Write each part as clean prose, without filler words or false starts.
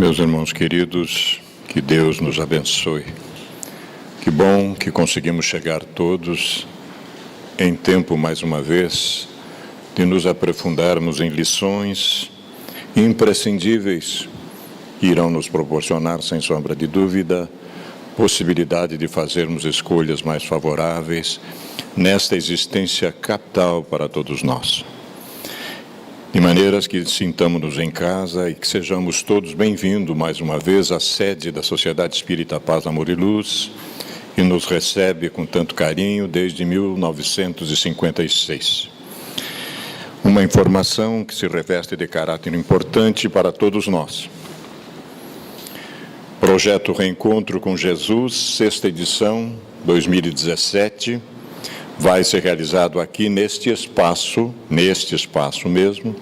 Meus irmãos queridos, que Deus nos abençoe. Que bom que conseguimos chegar todos em tempo, mais uma vez, de nos aprofundarmos em lições imprescindíveis que irão nos proporcionar, sem sombra de dúvida, possibilidade de fazermos escolhas mais favoráveis nesta existência capital para todos nós. De maneiras que sintamos-nos em casa e que sejamos todos bem-vindos mais uma vez à sede da Sociedade Espírita Paz, Amor e Luz, que nos recebe com tanto carinho desde 1956. Uma informação que se reveste de caráter importante para todos nós. Projeto Reencontro com Jesus, sexta edição, 2017, vai ser realizado aqui neste espaço mesmo,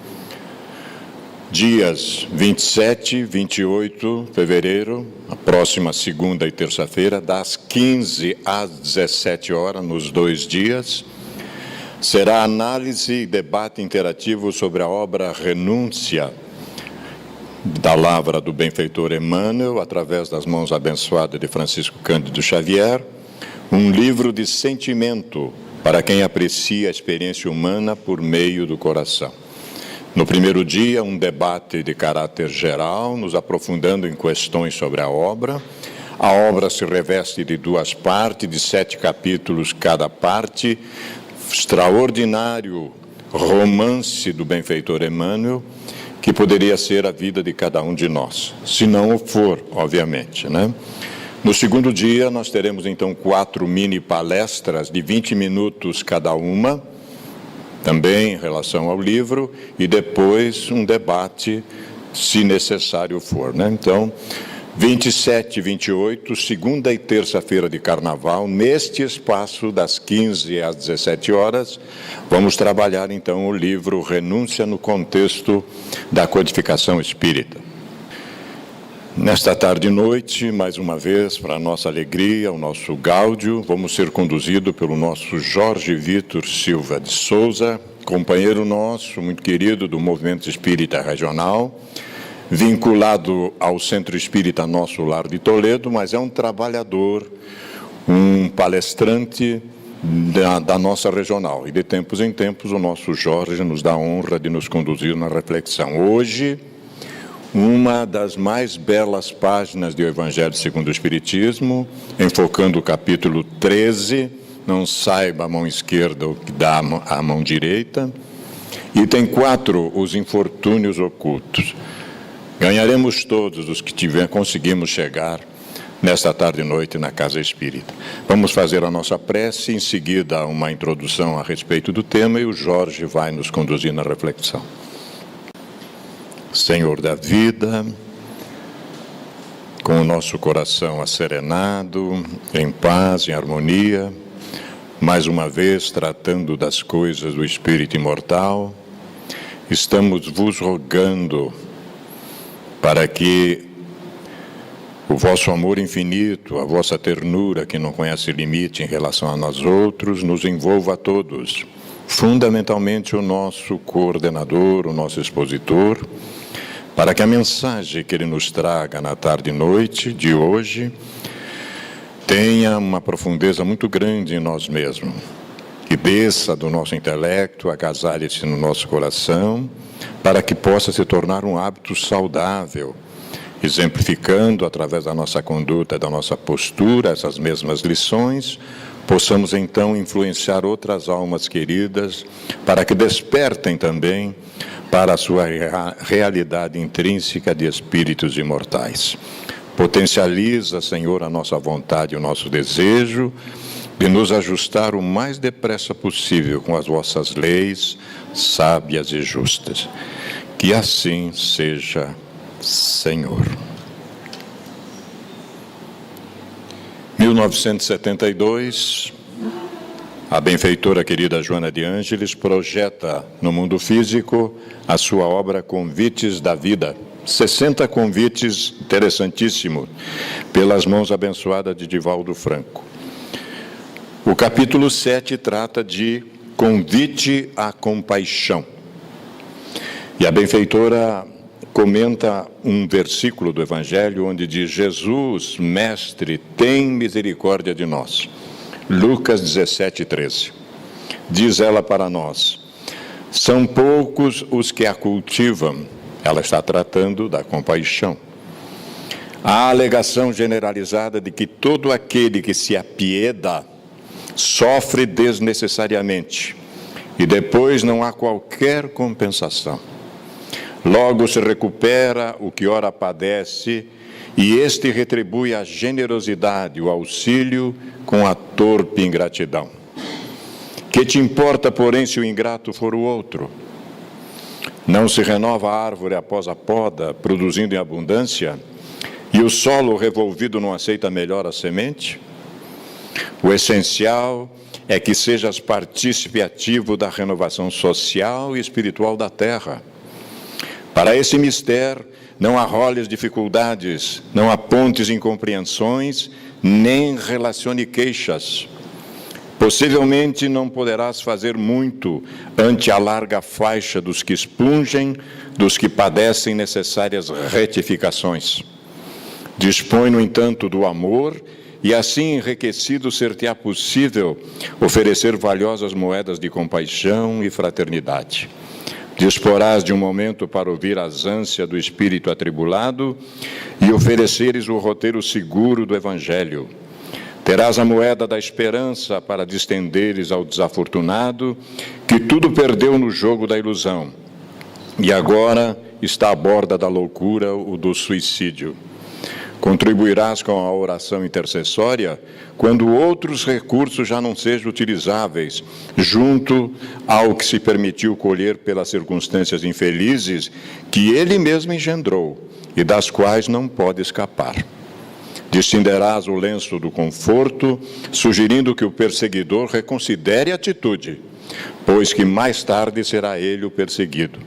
dias 27 e 28 de fevereiro, a próxima segunda e terça-feira, das 15 às 17 horas, nos 2 dias, será análise e debate interativo sobre a obra Renúncia, da Lavra do Benfeitor Emmanuel, através das mãos abençoadas de Francisco Cândido Xavier, um livro de sentimento para quem aprecia a experiência humana por meio do coração. No primeiro dia, um debate de caráter geral, nos aprofundando em questões sobre a obra. A obra se reveste de 2 partes, de 7 capítulos cada parte, extraordinário romance do Benfeitor Emmanuel, que poderia ser a vida de cada um de nós, se não o for, obviamente, né? No segundo dia, nós teremos, então, 4 mini palestras de 20 minutos cada uma, também em relação ao livro, e depois um debate, se necessário for, né? Então, 27 e 28, segunda e terça-feira de Carnaval, neste espaço, das 15 às 17 horas, vamos trabalhar, então, o livro Renúncia no contexto da codificação espírita. Nesta tarde e noite, mais uma vez, para a nossa alegria, o nosso gáudio, vamos ser conduzidos pelo nosso Jorge Vitor Silva de Souza, companheiro nosso, muito querido, do Movimento Espírita Regional, vinculado ao Centro Espírita Nosso Lar de Toledo, mas é um trabalhador, um palestrante da nossa regional. E de tempos em tempos, o nosso Jorge nos dá a honra de nos conduzir na reflexão. Hoje, uma das mais belas páginas do Evangelho segundo o Espiritismo, enfocando o capítulo 13, não saiba a mão esquerda o que dá a mão direita, e tem 4, os infortúnios ocultos. Ganharemos todos os que conseguimos chegar nesta tarde e noite na Casa Espírita. Vamos fazer a nossa prece, em seguida uma introdução a respeito do tema, e o Jorge vai nos conduzir na reflexão. Senhor da vida, com o nosso coração asserenado, em paz, em harmonia, mais uma vez tratando das coisas do Espírito imortal, estamos vos rogando para que o vosso amor infinito, a vossa ternura que não conhece limite em relação a nós outros, nos envolva a todos, fundamentalmente o nosso coordenador, o nosso expositor, para que a mensagem que ele nos traga na tarde e noite de hoje tenha uma profundeza muito grande em nós mesmos, que desça do nosso intelecto, agasalhe-se no nosso coração, para que possa se tornar um hábito saudável, exemplificando através da nossa conduta, da nossa postura, essas mesmas lições, possamos então influenciar outras almas queridas, para que despertem também para a sua realidade intrínseca de espíritos imortais. Potencializa, Senhor, a nossa vontade e o nosso desejo de nos ajustar o mais depressa possível com as vossas leis sábias e justas. Que assim seja, Senhor. 1972, a benfeitora querida Joana de Ângeles projeta no mundo físico a sua obra Convites da Vida. 60 convites interessantíssimos, pelas mãos abençoadas de Divaldo Franco. O capítulo 7 trata de convite à compaixão. E a benfeitora comenta um versículo do Evangelho onde diz: Jesus, mestre, tem misericórdia de nós. Lucas 17:13. Diz ela para nós: são poucos os que a cultivam. Ela está tratando da compaixão. A alegação generalizada de que todo aquele que se apieda sofre desnecessariamente e depois não há qualquer compensação. Logo se recupera o que ora padece e este retribui a generosidade, o auxílio com a torpe ingratidão. Que te importa, porém, se o ingrato for o outro? Não se renova a árvore após a poda, produzindo em abundância, e o solo revolvido não aceita melhor a semente? O essencial é que sejas partícipe ativo da renovação social e espiritual da terra. Para esse mistério, não arroles dificuldades, não apontes incompreensões, nem relacione queixas. Possivelmente não poderás fazer muito ante a larga faixa dos que expungem, dos que padecem necessárias retificações. Dispõe, no entanto, do amor, e assim enriquecido ser-te-á possível oferecer valiosas moedas de compaixão e fraternidade. Disporás de um momento para ouvir as ânsias do espírito atribulado e ofereceres o roteiro seguro do Evangelho. Terás a moeda da esperança para distenderes ao desafortunado que tudo perdeu no jogo da ilusão e agora está à borda da loucura ou do suicídio. Contribuirás com a oração intercessória quando outros recursos já não sejam utilizáveis, junto ao que se permitiu colher pelas circunstâncias infelizes que ele mesmo engendrou e das quais não pode escapar. Distenderás o lenço do conforto, sugerindo que o perseguidor reconsidere a atitude, pois que mais tarde será ele o perseguido.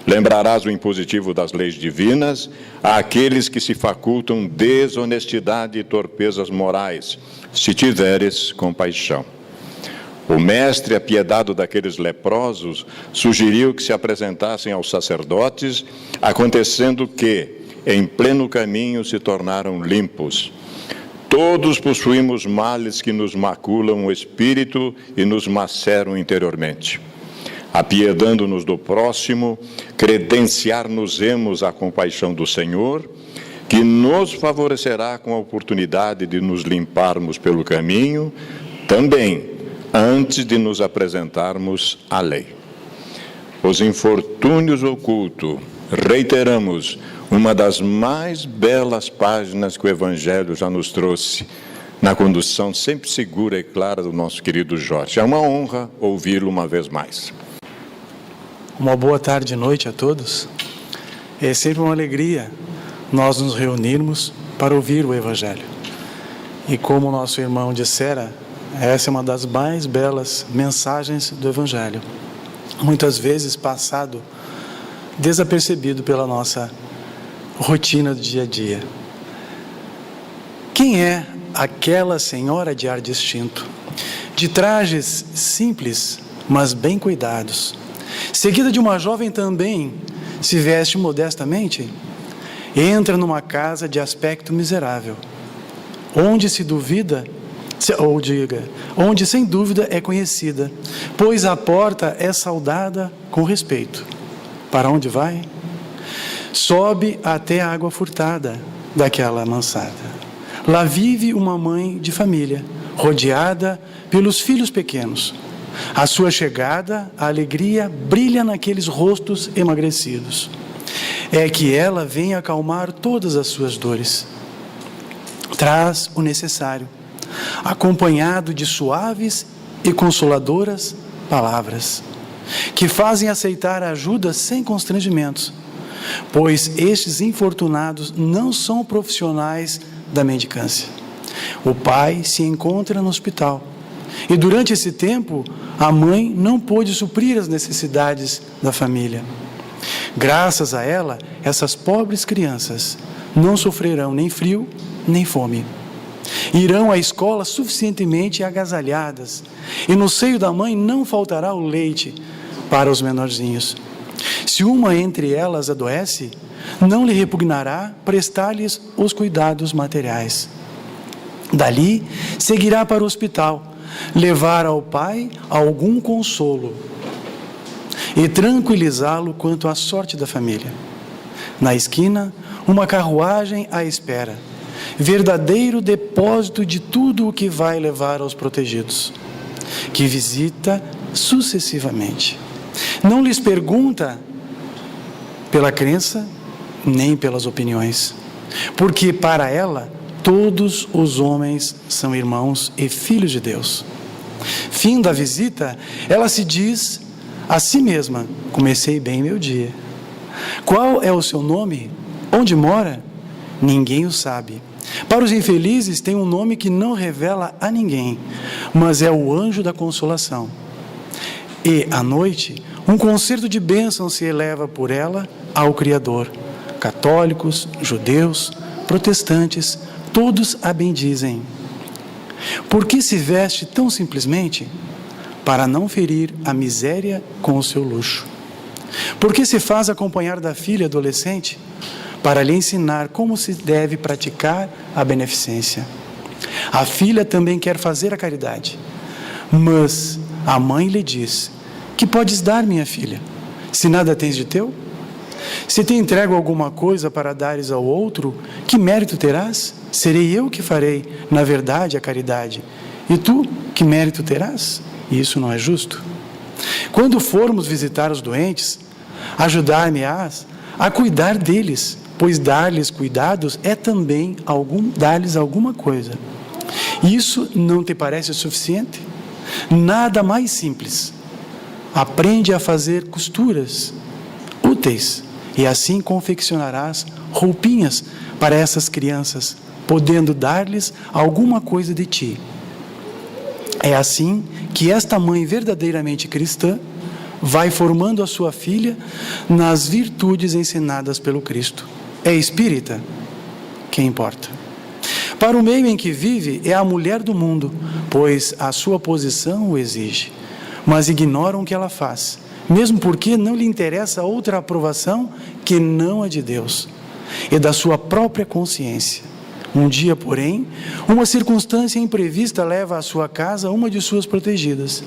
Lembrarás o impositivo das leis divinas àqueles que se facultam desonestidade e torpezas morais, se tiveres compaixão. O mestre, apiedado daqueles leprosos, sugeriu que se apresentassem aos sacerdotes, acontecendo que, em pleno caminho, se tornaram limpos. Todos possuímos males que nos maculam o espírito e nos maceram interiormente. Apiedando-nos do próximo, credenciar-nos-emos à compaixão do Senhor, que nos favorecerá com a oportunidade de nos limparmos pelo caminho, também antes de nos apresentarmos à lei. Os infortúnios ocultos, reiteramos, uma das mais belas páginas que o Evangelho já nos trouxe, na condução sempre segura e clara do nosso querido Jorge. É uma honra ouvi-lo uma vez mais. Uma boa tarde e noite a todos. É sempre uma alegria nós nos reunirmos para ouvir o Evangelho. E como o nosso irmão dissera, essa é uma das mais belas mensagens do Evangelho. Muitas vezes passado desapercebido pela nossa rotina do dia a dia. Quem é aquela senhora de ar distinto, de trajes simples, mas bem cuidados, seguida de uma jovem também se veste modestamente, entra numa casa de aspecto miserável, onde onde sem dúvida é conhecida, pois a porta é saudada com respeito. Para onde vai? Sobe até a água furtada daquela mansarda. Lá vive uma mãe de família, rodeada pelos filhos pequenos. À sua chegada, a alegria brilha naqueles rostos emagrecidos. É que ela vem acalmar todas as suas dores. Traz o necessário, acompanhado de suaves e consoladoras palavras, que fazem aceitar a ajuda sem constrangimentos, pois estes infortunados não são profissionais da mendicância. O pai se encontra no hospital e durante esse tempo a mãe não pôde suprir as necessidades da família. Graças a ela, essas pobres crianças não sofrerão nem frio nem fome. Irão à escola suficientemente agasalhadas e no seio da mãe não faltará o leite para os menorzinhos. Se uma entre elas adoece, não lhe repugnará prestar-lhes os cuidados materiais. Dali, seguirá para o hospital, levar ao pai algum consolo e tranquilizá-lo quanto à sorte da família. Na esquina, uma carruagem à espera, verdadeiro depósito de tudo o que vai levar aos protegidos, que visita sucessivamente. Não lhes pergunta pela crença, nem pelas opiniões, porque para ela todos os homens são irmãos e filhos de Deus. Fim da visita, ela se diz a si mesma: comecei bem meu dia. Qual é o seu nome? Onde mora? Ninguém o sabe. Para os infelizes tem um nome que não revela a ninguém, mas é o anjo da consolação. E, à noite, um concerto de bênçãos se eleva por ela ao Criador. Católicos, judeus, protestantes, todos a bendizem. Por que se veste tão simplesmente? Para não ferir a miséria com o seu luxo. Por que se faz acompanhar da filha adolescente? Para lhe ensinar como se deve praticar a beneficência. A filha também quer fazer a caridade, mas a mãe lhe diz: que podes dar, minha filha, se nada tens de teu? Se te entrego alguma coisa para dares ao outro, que mérito terás? Serei eu que farei, na verdade, a caridade. E tu, que mérito terás? E isso não é justo. Quando formos visitar os doentes, ajudar-me-ás a cuidar deles, pois dar-lhes cuidados é também dar-lhes alguma coisa. Isso não te parece suficiente? Nada mais simples. Aprende a fazer costuras úteis e assim confeccionarás roupinhas para essas crianças, podendo dar-lhes alguma coisa de ti. É assim que esta mãe verdadeiramente cristã vai formando a sua filha nas virtudes ensinadas pelo Cristo. É espírita? Que importa? Para o meio em que vive, é a mulher do mundo, pois a sua posição o exige. Mas ignoram o que ela faz, mesmo porque não lhe interessa outra aprovação que não a de Deus e da sua própria consciência. Um dia, porém, uma circunstância imprevista leva à sua casa uma de suas protegidas,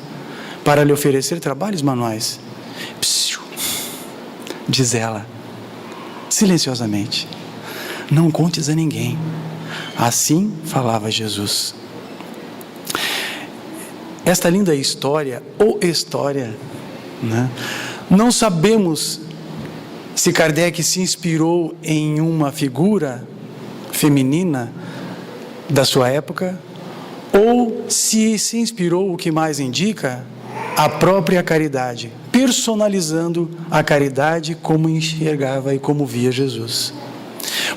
para lhe oferecer trabalhos manuais. Psiu, diz ela, silenciosamente: não contes a ninguém. Assim falava Jesus. Esta linda história, ou história, né? Não sabemos se Kardec se inspirou em uma figura feminina da sua época, ou se inspirou, o que mais indica, a própria caridade, personalizando a caridade como enxergava e como via Jesus.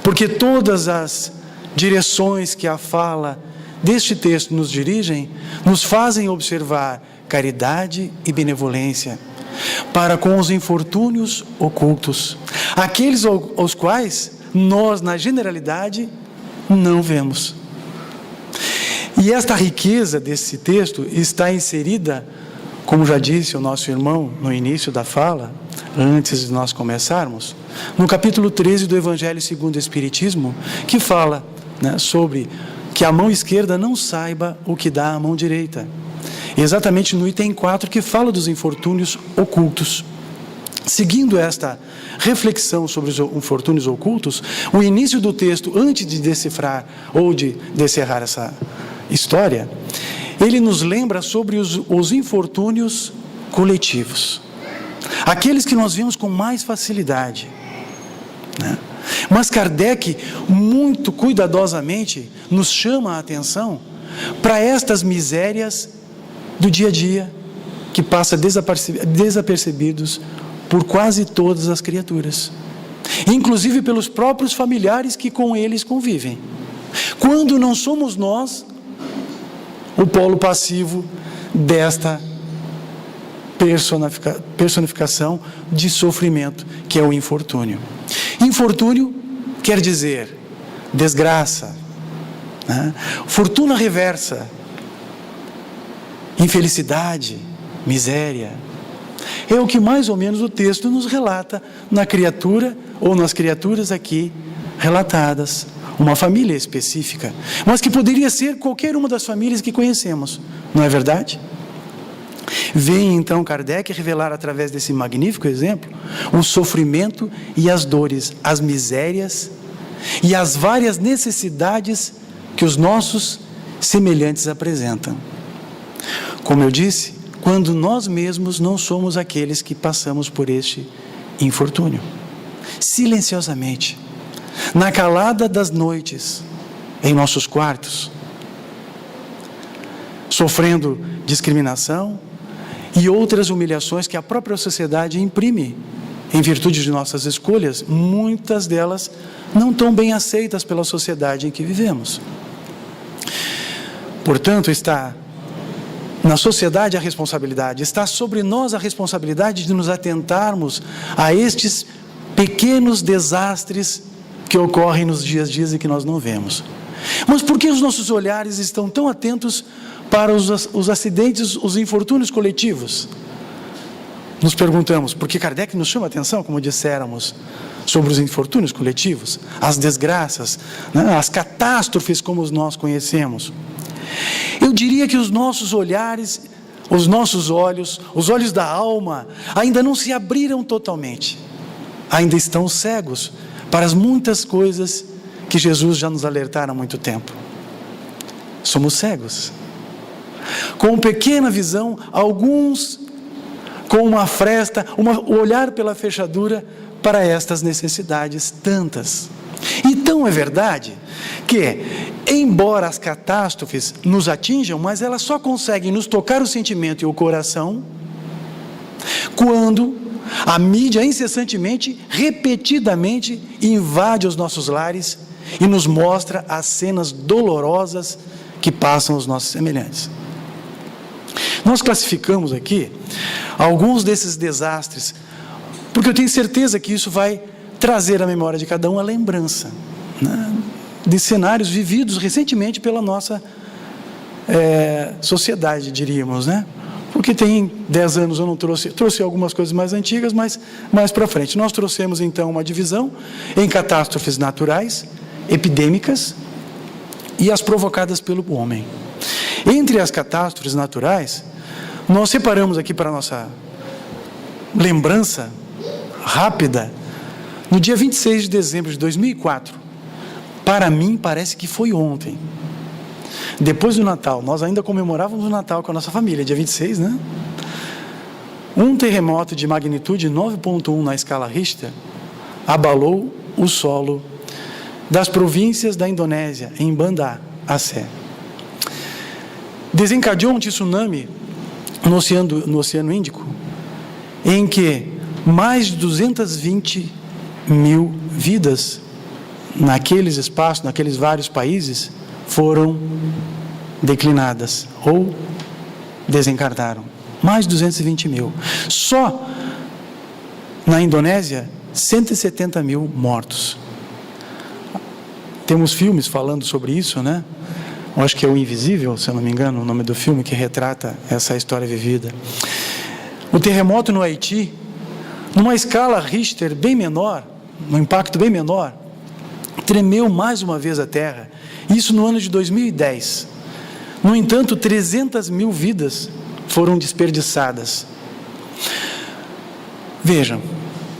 Porque todas as direções que a fala deste texto nos dirigem, nos fazem observar caridade e benevolência para com os infortúnios ocultos, aqueles aos quais nós, na generalidade, não vemos. E esta riqueza desse texto está inserida, como já disse o nosso irmão no início da fala, antes de nós começarmos, no capítulo 13 do Evangelho segundo o Espiritismo, que fala, né, sobre que a mão esquerda não saiba o que dá a mão direita. Exatamente no item 4, que fala dos infortúnios ocultos. Seguindo esta reflexão sobre os infortúnios ocultos, o início do texto, antes de decifrar ou de descerrar essa história, ele nos lembra sobre os infortúnios coletivos, aqueles que nós vemos com mais facilidade, né? Mas Kardec, muito cuidadosamente, nos chama a atenção para estas misérias do dia a dia, que passa desapercebidos por quase todas as criaturas, inclusive pelos próprios familiares que com eles convivem, quando não somos nós o polo passivo desta personificação de sofrimento, que é o infortúnio. Infortúnio quer dizer desgraça, né? Fortuna reversa, infelicidade, miséria. É o que mais ou menos o texto nos relata na criatura ou nas criaturas aqui relatadas. Uma família específica, mas que poderia ser qualquer uma das famílias que conhecemos, não é verdade? Vem então Kardec revelar através desse magnífico exemplo o sofrimento e as dores, as misérias e as várias necessidades que os nossos semelhantes apresentam. Como eu disse, quando nós mesmos não somos aqueles que passamos por este infortúnio, silenciosamente, na calada das noites, em nossos quartos, sofrendo discriminação e outras humilhações que a própria sociedade imprime em virtude de nossas escolhas, muitas delas não tão bem aceitas pela sociedade em que vivemos. Portanto, está na sociedade a responsabilidade, está sobre nós a responsabilidade de nos atentarmos a estes pequenos desastres que ocorrem nos dias a dias e que nós não vemos. Mas por que os nossos olhares estão tão atentos para os acidentes, os infortúnios coletivos? Nos perguntamos, porque Kardec nos chama a atenção, como disséramos, sobre os infortúnios coletivos, as desgraças, né, as catástrofes como nós conhecemos. Eu diria que os nossos olhares, os nossos olhos, os olhos da alma, ainda não se abriram totalmente, ainda estão cegos para as muitas coisas que Jesus já nos alertara há muito tempo. Somos cegos. Com pequena visão, alguns com uma fresta, o olhar pela fechadura para estas necessidades tantas. Então é verdade que, embora as catástrofes nos atinjam, mas elas só conseguem nos tocar o sentimento e o coração quando a mídia incessantemente, repetidamente invade os nossos lares e nos mostra as cenas dolorosas que passam os nossos semelhantes. Nós classificamos aqui alguns desses desastres, porque eu tenho certeza que isso vai trazer à memória de cada um a lembrança, né, de cenários vividos recentemente pela nossa sociedade, diríamos, né? Porque tem 10 anos eu não trouxe algumas coisas mais antigas, mas mais para frente. Nós trouxemos então uma divisão em catástrofes naturais, epidêmicas e as provocadas pelo homem. Entre as catástrofes naturais, nós separamos aqui para a nossa lembrança rápida, no dia 26 de dezembro de 2004, para mim parece que foi ontem, depois do Natal, nós ainda comemorávamos o Natal com a nossa família, dia 26, né? Um terremoto de magnitude 9.1 na escala Richter abalou o solo das províncias da Indonésia, em Banda Aceh. Desencadeou um tsunami no Oceano Índico, em que mais de 220 mil vidas naqueles espaços, naqueles vários países, foram declinadas ou desencarnaram. Mais de 220 mil. Só na Indonésia, 170 mil mortos. Temos filmes falando sobre isso, né? Eu acho que é O Invisível, se eu não me engano, o nome do filme que retrata essa história vivida. O terremoto no Haiti, numa escala Richter bem menor, um impacto bem menor, tremeu mais uma vez a terra. Isso no ano de 2010. No entanto, 300 mil vidas foram desperdiçadas. Vejam,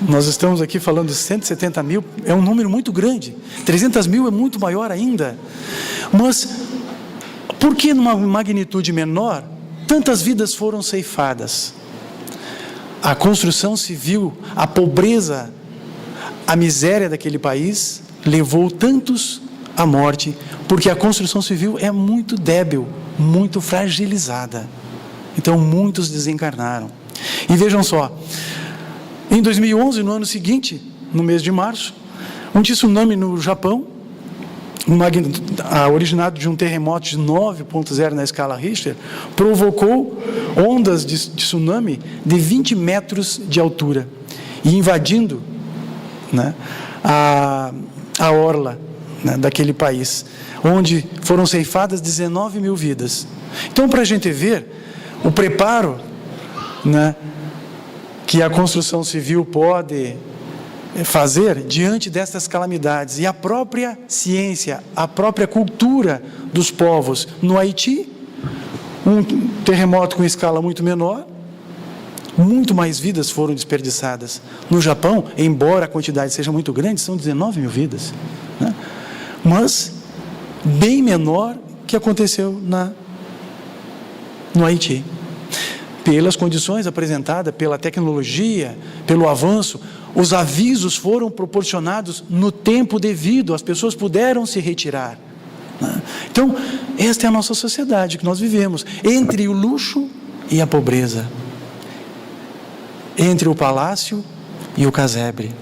nós estamos aqui falando de 170 mil, é um número muito grande. 300 mil é muito maior ainda. Mas, por que numa magnitude menor, tantas vidas foram ceifadas? A construção civil, a pobreza, a miséria daquele país levou tantos à morte, porque a construção civil é muito débil, muito fragilizada. Então, muitos desencarnaram. E vejam só, em 2011, no ano seguinte, no mês de março, um tsunami no Japão, originado de um terremoto de 9.0 na escala Richter, provocou ondas de tsunami de 20 metros de altura, e invadindo, né, a orla, né, daquele país, onde foram ceifadas 19 mil vidas. Então, para a gente ver o preparo, né, que a construção civil pode fazer diante destas calamidades. E a própria ciência, a própria cultura dos povos. No Haiti, um terremoto com escala muito menor, muito mais vidas foram desperdiçadas. No Japão, embora a quantidade seja muito grande, são 19 mil vidas, né? Mas bem menor que aconteceu no Haiti. Pelas condições apresentadas, pela tecnologia, pelo avanço, os avisos foram proporcionados no tempo devido, as pessoas puderam se retirar, né? Então, esta é a nossa sociedade que nós vivemos, entre o luxo e a pobreza, entre o palácio e o casebre.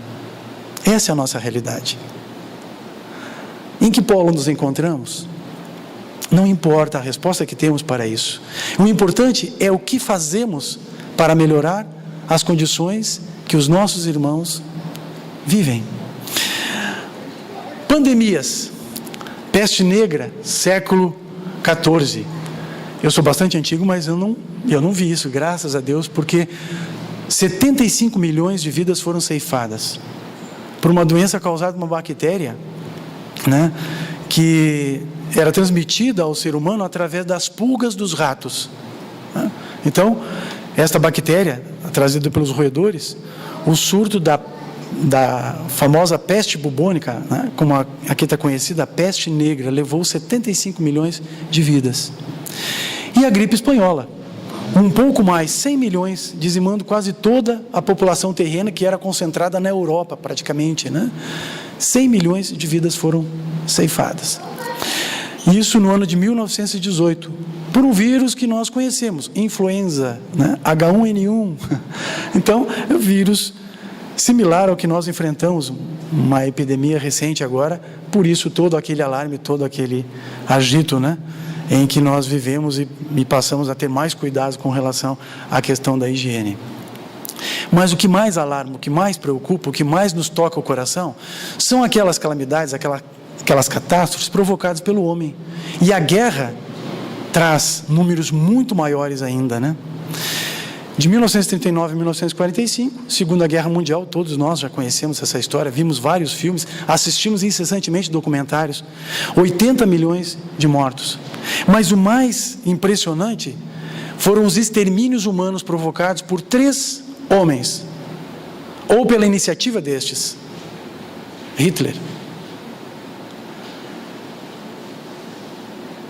Essa é a nossa realidade. Em que polo nos encontramos? Não importa a resposta que temos para isso. O importante é o que fazemos para melhorar as condições que os nossos irmãos vivem. Pandemias. Peste negra, século XIV. Eu sou bastante antigo, mas eu não vi isso, graças a Deus, porque 75 milhões de vidas foram ceifadas por uma doença causada por uma bactéria, né, que era transmitida ao ser humano através das pulgas dos ratos, né? Então, esta bactéria, trazida pelos roedores, o surto da famosa peste bubônica, né, como aqui está conhecida, a peste negra, levou 75 milhões de vidas. E a gripe espanhola, um pouco mais, 100 milhões, dizimando quase toda a população terrena, que era concentrada na Europa, praticamente, né? 100 milhões de vidas foram ceifadas. Isso no ano de 1918, por um vírus que nós conhecemos, influenza, né? H1N1. Então, é um vírus similar ao que nós enfrentamos, uma epidemia recente agora, por isso todo aquele alarme, todo aquele agito, né, em que nós vivemos e passamos a ter mais cuidado com relação à questão da higiene. Mas o que mais alarma, o que mais preocupa, o que mais nos toca o coração, são aquelas calamidades, aquelas catástrofes provocadas pelo homem. E a guerra traz números muito maiores ainda, né? De 1939 a 1945, Segunda Guerra Mundial, todos nós já conhecemos essa história, vimos vários filmes, assistimos incessantemente documentários, 80 milhões de mortos. Mas o mais impressionante foram os extermínios humanos provocados por 3 homens, ou pela iniciativa destes: Hitler,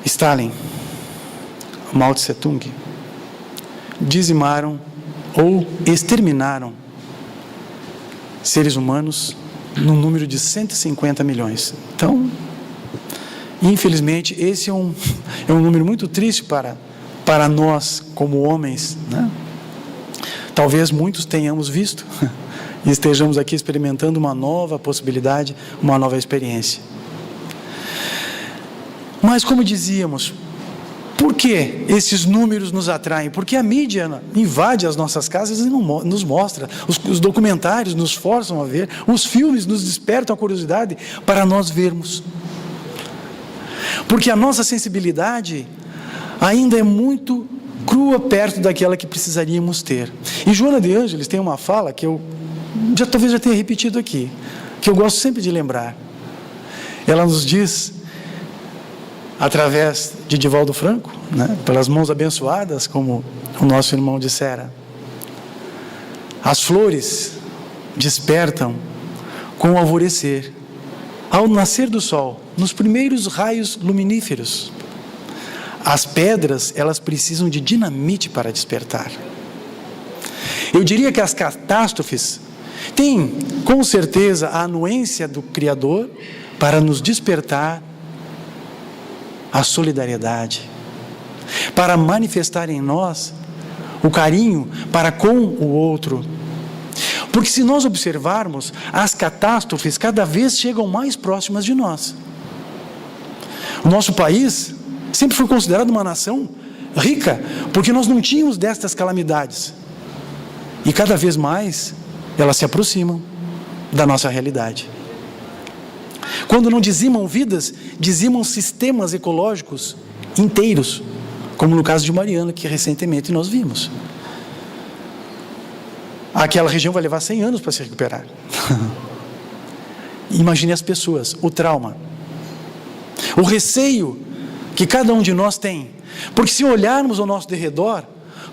Stalin, Mao Tse-tung, dizimaram ou exterminaram seres humanos no número de 150 milhões. Então, infelizmente, esse é um número muito triste para nós como homens, né? Talvez muitos tenhamos visto e estejamos aqui experimentando uma nova possibilidade, uma nova experiência. Mas, como dizíamos, por que esses números nos atraem? Porque a mídia invade as nossas casas e nos mostra, os documentários nos forçam a ver, os filmes nos despertam a curiosidade para nós vermos. Porque a nossa sensibilidade ainda é muito crua perto daquela que precisaríamos ter. E Joana de Ângeles tem uma fala que eu talvez já tenha repetido aqui, que eu gosto sempre de lembrar. Ela nos diz, através de Divaldo Franco, né, pelas mãos abençoadas, como o nosso irmão dissera: as flores despertam com o alvorecer, ao nascer do sol, nos primeiros raios luminíferos. As pedras, elas precisam de dinamite para despertar. Eu diria que as catástrofes têm, com certeza, a anuência do Criador para nos despertar a solidariedade, para manifestar em nós o carinho para com o outro. Porque se nós observarmos, as catástrofes cada vez chegam mais próximas de nós. O nosso país sempre foi considerado uma nação rica, porque nós não tínhamos destas calamidades. E cada vez mais elas se aproximam da nossa realidade. Quando não dizimam vidas, dizimam sistemas ecológicos inteiros, como no caso de Mariana, que recentemente nós vimos. aquela região vai levar 100 anos para se recuperar. Imagine as pessoas, o trauma, o receio que cada um de nós tem, porque se olharmos ao nosso derredor,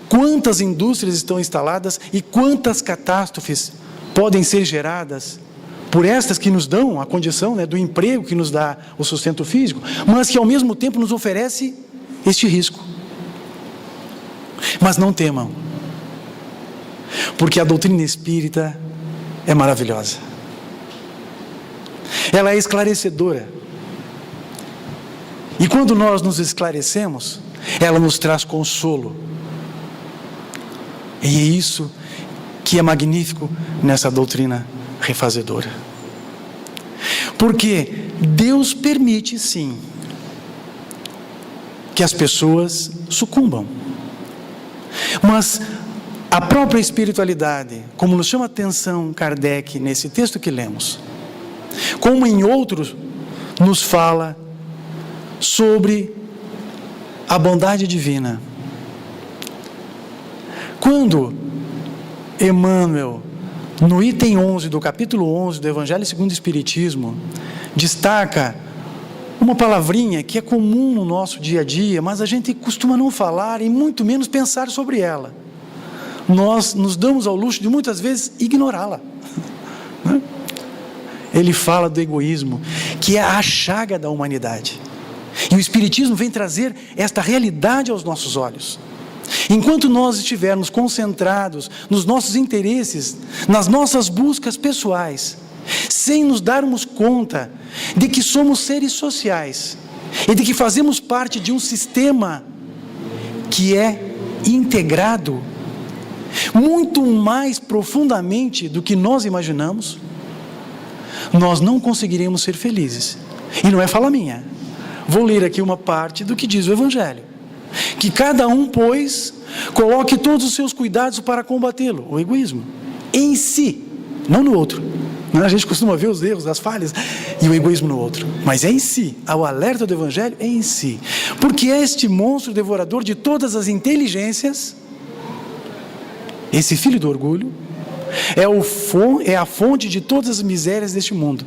quantas indústrias estão instaladas e quantas catástrofes podem ser geradas por estas que nos dão a condição, do emprego, que nos dá o sustento físico, mas que ao mesmo tempo nos oferece este risco. Mas não temam, porque a doutrina espírita é maravilhosa, ela é esclarecedora, e quando nós nos esclarecemos, ela nos traz consolo, e é isso que é magnífico nessa doutrina refazedora, porque Deus permite sim que as pessoas sucumbam, mas a própria espiritualidade, como nos chama a atenção Kardec nesse texto que lemos, como em outros, nos fala sobre a bondade divina. Quando Emmanuel, no item 11 do capítulo 11 do Evangelho segundo o Espiritismo, destaca uma palavrinha que é comum no nosso dia a dia, mas a gente costuma não falar e muito menos pensar sobre ela. Nós nos damos ao luxo de muitas vezes ignorá-la. Ele fala do egoísmo, que é a chaga da humanidade. E o Espiritismo vem trazer esta realidade aos nossos olhos. Enquanto nós estivermos concentrados nos nossos interesses, nas nossas buscas pessoais, sem nos darmos conta de que somos seres sociais e de que fazemos parte de um sistema que é integrado muito mais profundamente do que nós imaginamos, nós não conseguiremos ser felizes. E não é fala minha. Vou ler aqui uma parte do que diz o Evangelho: que cada um, pois, coloque todos os seus cuidados para combatê-lo, o egoísmo, em si, não no outro. A gente costuma ver os erros, as falhas e o egoísmo no outro, mas é em si. O alerta do Evangelho é em si, porque este monstro devorador de todas as inteligências, esse filho do orgulho, é a fonte de todas as misérias deste mundo,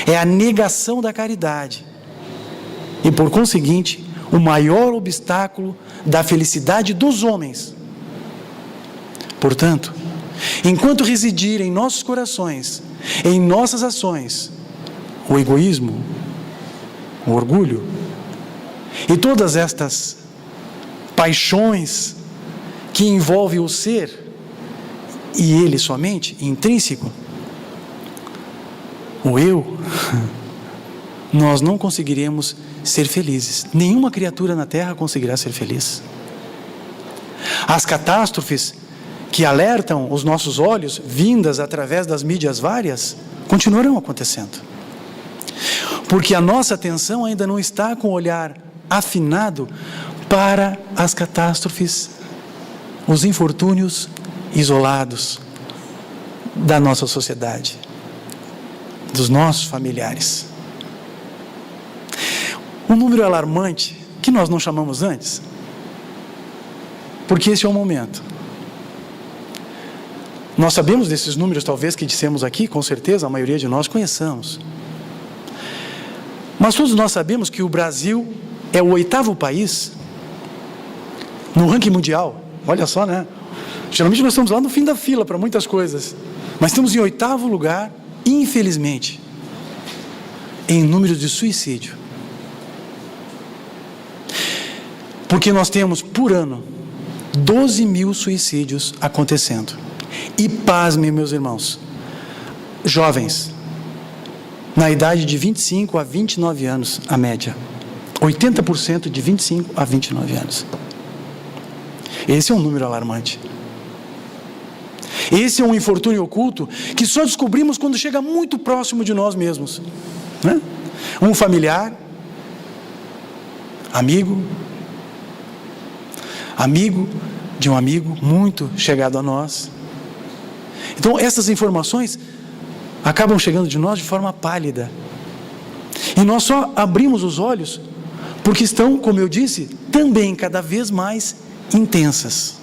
é a negação da caridade e, por conseguinte, o maior obstáculo da felicidade dos homens. Portanto, enquanto residir em nossos corações, em nossas ações, o egoísmo, o orgulho e todas estas paixões que envolvem o ser e ele somente, intrínseco, o eu, nós não conseguiremos ser felizes. Nenhuma criatura na Terra conseguirá ser feliz. As catástrofes que alertam os nossos olhos, vindas através das mídias várias, continuarão acontecendo. Porque a nossa atenção ainda não está com o olhar afinado para as catástrofes, os infortúnios isolados da nossa sociedade, dos nossos familiares. Um número alarmante que nós não chamamos antes, porque esse é o momento. Nós sabemos desses números, talvez, que dissemos aqui, com certeza a maioria de nós conheçamos. Mas todos nós sabemos que o Brasil é o 8º país no ranking mundial. Olha só, né? Geralmente nós estamos lá no fim da fila para muitas coisas, mas estamos em 8º lugar, infelizmente, em número de suicídio. Porque nós temos, por ano, 12 mil suicídios acontecendo. E pasmem, meus irmãos, jovens, na idade de 25 a 29 anos, a média. 80% de 25 a 29 anos. Esse é um número alarmante. Esse é um infortúnio oculto que só descobrimos quando chega muito próximo de nós mesmos, né? Um familiar, amigo de um amigo muito chegado a nós. Então essas informações acabam chegando de nós de forma pálida, e nós só abrimos os olhos porque estão, como eu disse, também cada vez mais intensas.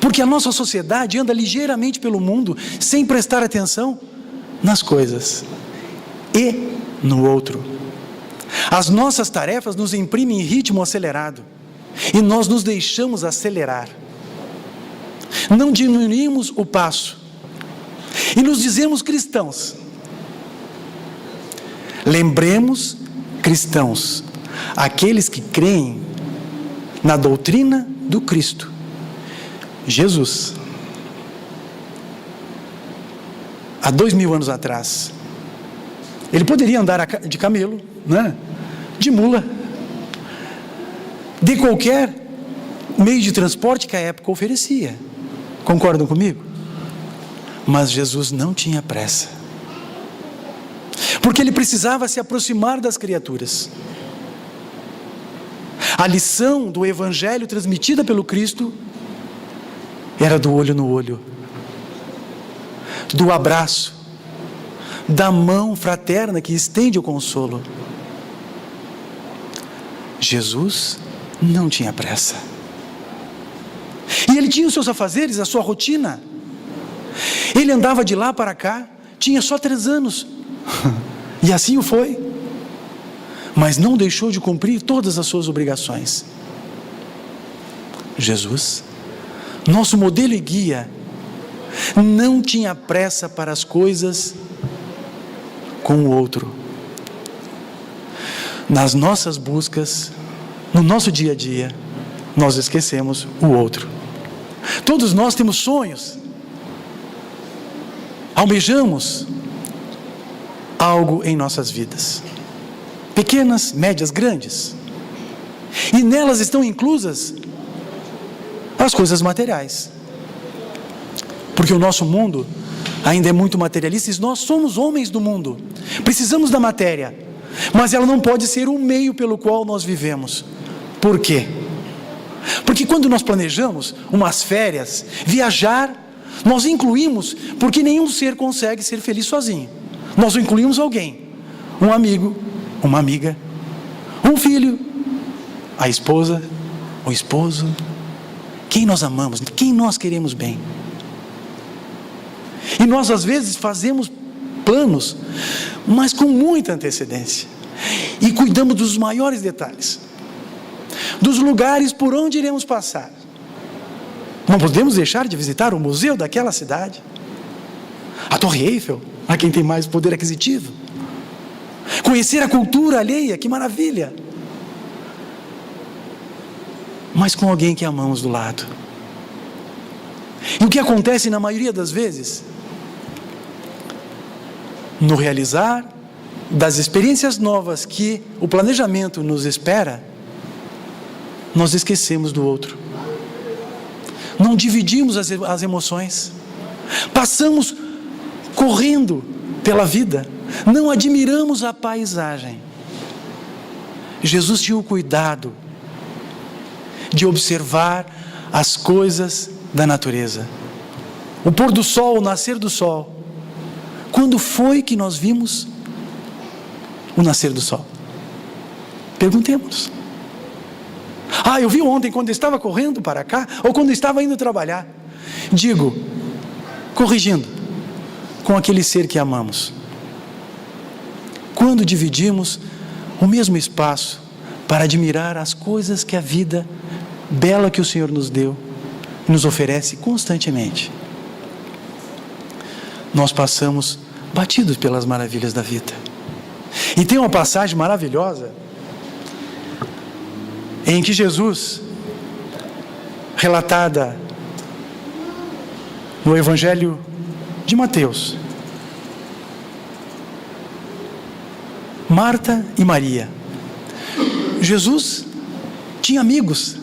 Porque a nossa sociedade anda ligeiramente pelo mundo sem prestar atenção nas coisas e no outro. As nossas tarefas nos imprimem em ritmo acelerado e nós nos deixamos acelerar. Não diminuímos o passo e nos dizemos cristãos. Lembremos, cristãos, aqueles que creem na doutrina do Cristo, Jesus. Há 2000 anos atrás, ele poderia andar de camelo, né? De mula, de qualquer meio de transporte que a época oferecia. Concordam comigo? Mas Jesus não tinha pressa, porque ele precisava se aproximar das criaturas. A lição do Evangelho transmitida pelo Cristo era do olho no olho, do abraço, da mão fraterna que estende o consolo. Jesus não tinha pressa. E ele tinha os seus afazeres, a sua rotina. Ele andava de lá para cá, tinha só 3 anos. E assim o foi. Mas não deixou de cumprir todas as suas obrigações. Jesus, nosso modelo e guia, não tinha pressa para as coisas com o outro. Nas nossas buscas, no nosso dia a dia, nós esquecemos o outro. Todos nós temos sonhos, almejamos algo em nossas vidas, pequenas, médias, grandes, e nelas estão inclusas as coisas materiais, porque o nosso mundo ainda é muito materialista e nós somos homens do mundo, precisamos da matéria, mas ela não pode ser o meio pelo qual nós vivemos. Por quê? Porque quando nós planejamos umas férias, viajar, nós incluímos, porque nenhum ser consegue ser feliz sozinho, nós incluímos alguém, um amigo, uma amiga, um filho, a esposa, o esposo, quem nós amamos, quem nós queremos bem. E nós às vezes fazemos planos, mas com muita antecedência, e cuidamos dos maiores detalhes, dos lugares por onde iremos passar. Não podemos deixar de visitar o museu daquela cidade, a Torre Eiffel, a quem tem mais poder aquisitivo, conhecer a cultura alheia, que maravilha, mas com alguém que amamos do lado. E o que acontece na maioria das vezes? No realizar das experiências novas que o planejamento nos espera, nós esquecemos do outro, não dividimos as emoções, passamos correndo pela vida, não admiramos a paisagem. Jesus tinha o cuidado de observar as coisas da natureza, o pôr do sol, o nascer do sol. Quando foi que nós vimos o nascer do sol? Perguntemos. Eu vi ontem quando eu estava correndo para cá, ou quando eu estava indo trabalhar. Digo, corrigindo, com aquele ser que amamos. Quando dividimos o mesmo espaço para admirar as coisas que a vida bela que o Senhor nos deu, nos oferece constantemente, nós passamos batidos pelas maravilhas da vida. E tem uma passagem maravilhosa em que Jesus, relatada no Evangelho de Mateus, Marta e Maria. Jesus tinha amigos.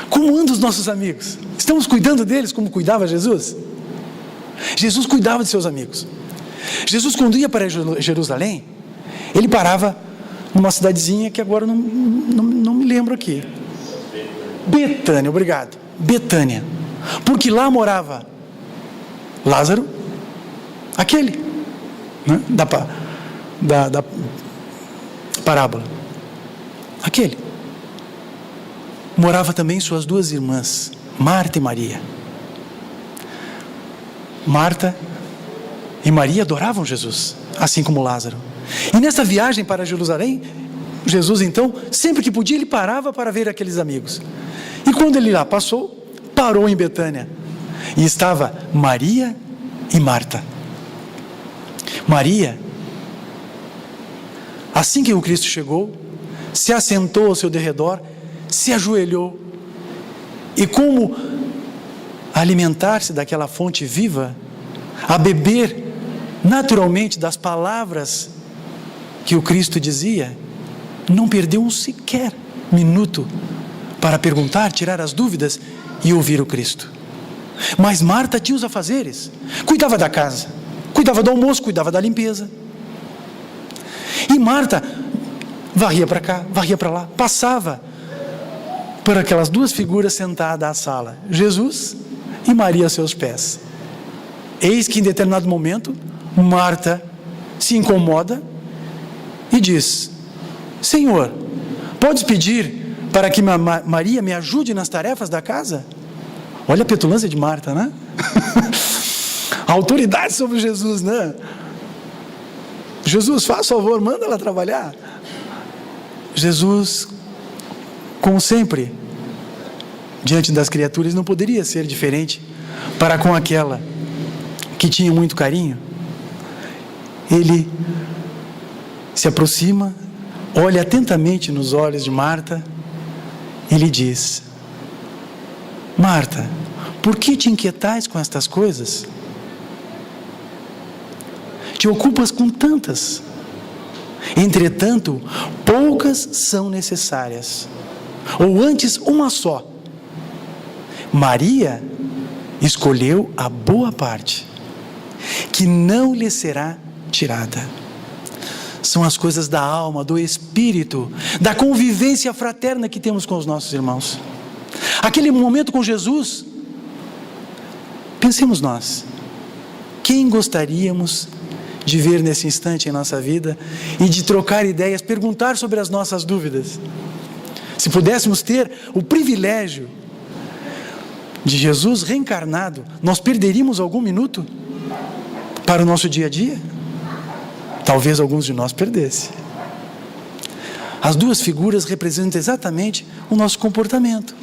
Como andam os nossos amigos? Estamos cuidando deles como cuidava Jesus? Jesus cuidava de seus amigos. Jesus, quando ia para Jerusalém, ele parava numa cidadezinha que agora não me lembro aqui. Betânia, obrigado. Betânia. Porque lá morava Lázaro, aquele, né, da parábola. Aquele. Morava também suas 2 irmãs, Marta e Maria. Marta e Maria adoravam Jesus, assim como Lázaro. E nessa viagem para Jerusalém, Jesus então, sempre que podia, ele parava para ver aqueles amigos. E quando ele lá passou, parou em Betânia. E estava Maria e Marta. Maria, assim que o Cristo chegou, se assentou ao seu derredor, se ajoelhou, e como alimentar-se daquela fonte viva, a beber naturalmente das palavras que o Cristo dizia, não perdeu um sequer minuto para perguntar, tirar as dúvidas e ouvir o Cristo. Mas Marta tinha os afazeres, cuidava da casa, cuidava do almoço, cuidava da limpeza. E Marta varria para cá, varria para lá, passava por aquelas duas figuras sentadas à sala, Jesus e Maria a seus pés. Eis que em determinado momento, Marta se incomoda e diz: Senhor, podes pedir para que Maria me ajude nas tarefas da casa? Olha a petulância de Marta, né? A autoridade sobre Jesus, né? Jesus, faz favor, manda ela trabalhar. Jesus, como sempre, diante das criaturas, não poderia ser diferente para com aquela que tinha muito carinho. Ele se aproxima, olha atentamente nos olhos de Marta e lhe diz: Marta, por que te inquietais com estas coisas? Te ocupas com tantas. Entretanto, poucas são necessárias, ou antes uma só. Maria escolheu a boa parte, que não lhe será tirada. São as coisas da alma, do espírito, da convivência fraterna que temos com os nossos irmãos. Aquele momento com Jesus, pensemos nós, quem gostaríamos de ver nesse instante em nossa vida e de trocar ideias, perguntar sobre as nossas dúvidas? Se pudéssemos ter o privilégio de Jesus reencarnado, nós perderíamos algum minuto para o nosso dia a dia? Talvez alguns de nós perdessem. As duas figuras representam exatamente o nosso comportamento.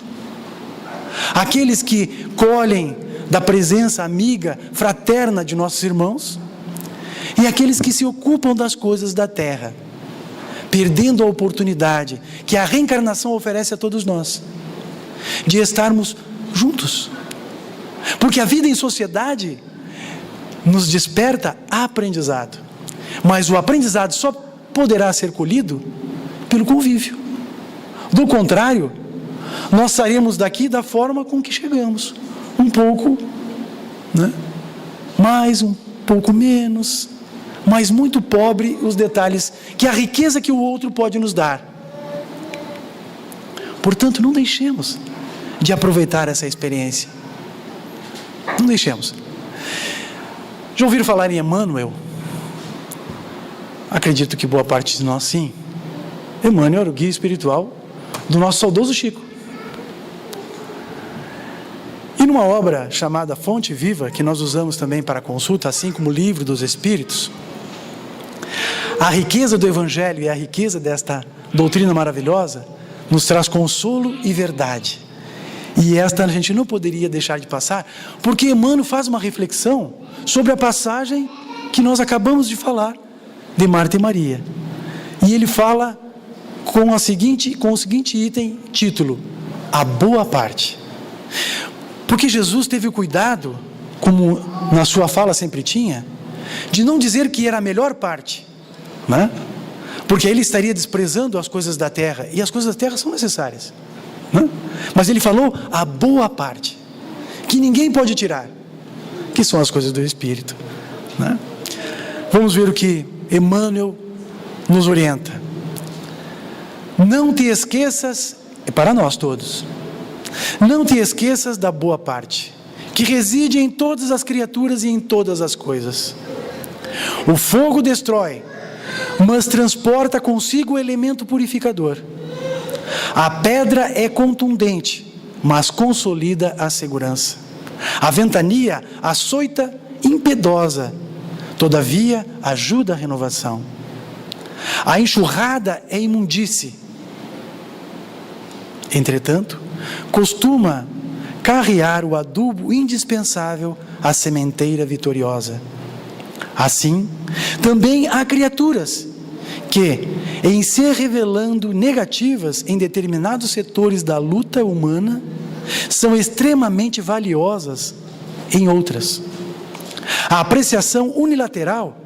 Aqueles que colhem da presença amiga, fraterna de nossos irmãos, e aqueles que se ocupam das coisas da terra, perdendo a oportunidade que a reencarnação oferece a todos nós, de estarmos juntos. Porque a vida em sociedade nos desperta aprendizado, mas o aprendizado só poderá ser colhido pelo convívio. Do contrário, nós sairemos daqui da forma com que chegamos, um pouco, né? Mais, um pouco menos, mas muito pobre os detalhes, que a riqueza que o outro pode nos dar. Portanto, não deixemos de aproveitar essa experiência. Não deixemos. Já ouviram falar em Emmanuel? Acredito que boa parte de nós sim. Emmanuel era o guia espiritual do nosso saudoso Chico. E numa obra chamada Fonte Viva, que nós usamos também para consulta, assim como o Livro dos Espíritos, a riqueza do Evangelho e a riqueza desta doutrina maravilhosa nos traz consolo e verdade. E esta a gente não poderia deixar de passar, porque Emmanuel faz uma reflexão sobre a passagem que nós acabamos de falar, de Marta e Maria. E ele fala com o seguinte item, título: a boa parte. Porque Jesus teve o cuidado, como na sua fala sempre tinha, de não dizer que era a melhor parte, né? Porque aí ele estaria desprezando as coisas da terra, e as coisas da terra são necessárias, né? Mas ele falou a boa parte, que ninguém pode tirar, que são as coisas do Espírito, né? Vamos ver o que Emmanuel nos orienta. Não te esqueças, é para nós todos, não te esqueças da boa parte, que reside em todas as criaturas e em todas as coisas. O fogo destrói, mas transporta consigo o elemento purificador. A pedra é contundente, mas consolida a segurança. A ventania açoita impiedosa, todavia ajuda a renovação. A enxurrada é imundície, entretanto, costuma carrear o adubo indispensável à sementeira vitoriosa. Assim, também há criaturas que, em se revelando negativas em determinados setores da luta humana, são extremamente valiosas em outras. A apreciação unilateral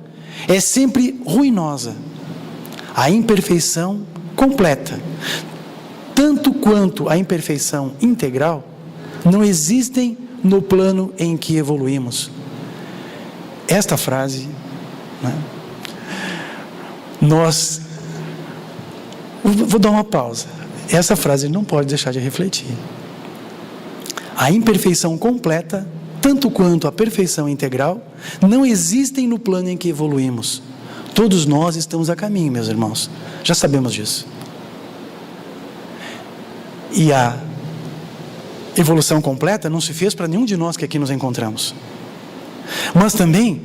é sempre ruinosa. A imperfeição completa, tanto quanto a imperfeição integral, não existem no plano em que evoluímos. Esta frase, vou dar uma pausa. Essa frase não pode deixar de refletir. A imperfeição completa, tanto quanto a perfeição integral, não existem no plano em que evoluímos. Todos nós estamos a caminho, meus irmãos. Já sabemos disso. E a evolução completa não se fez para nenhum de nós que aqui nos encontramos. Mas também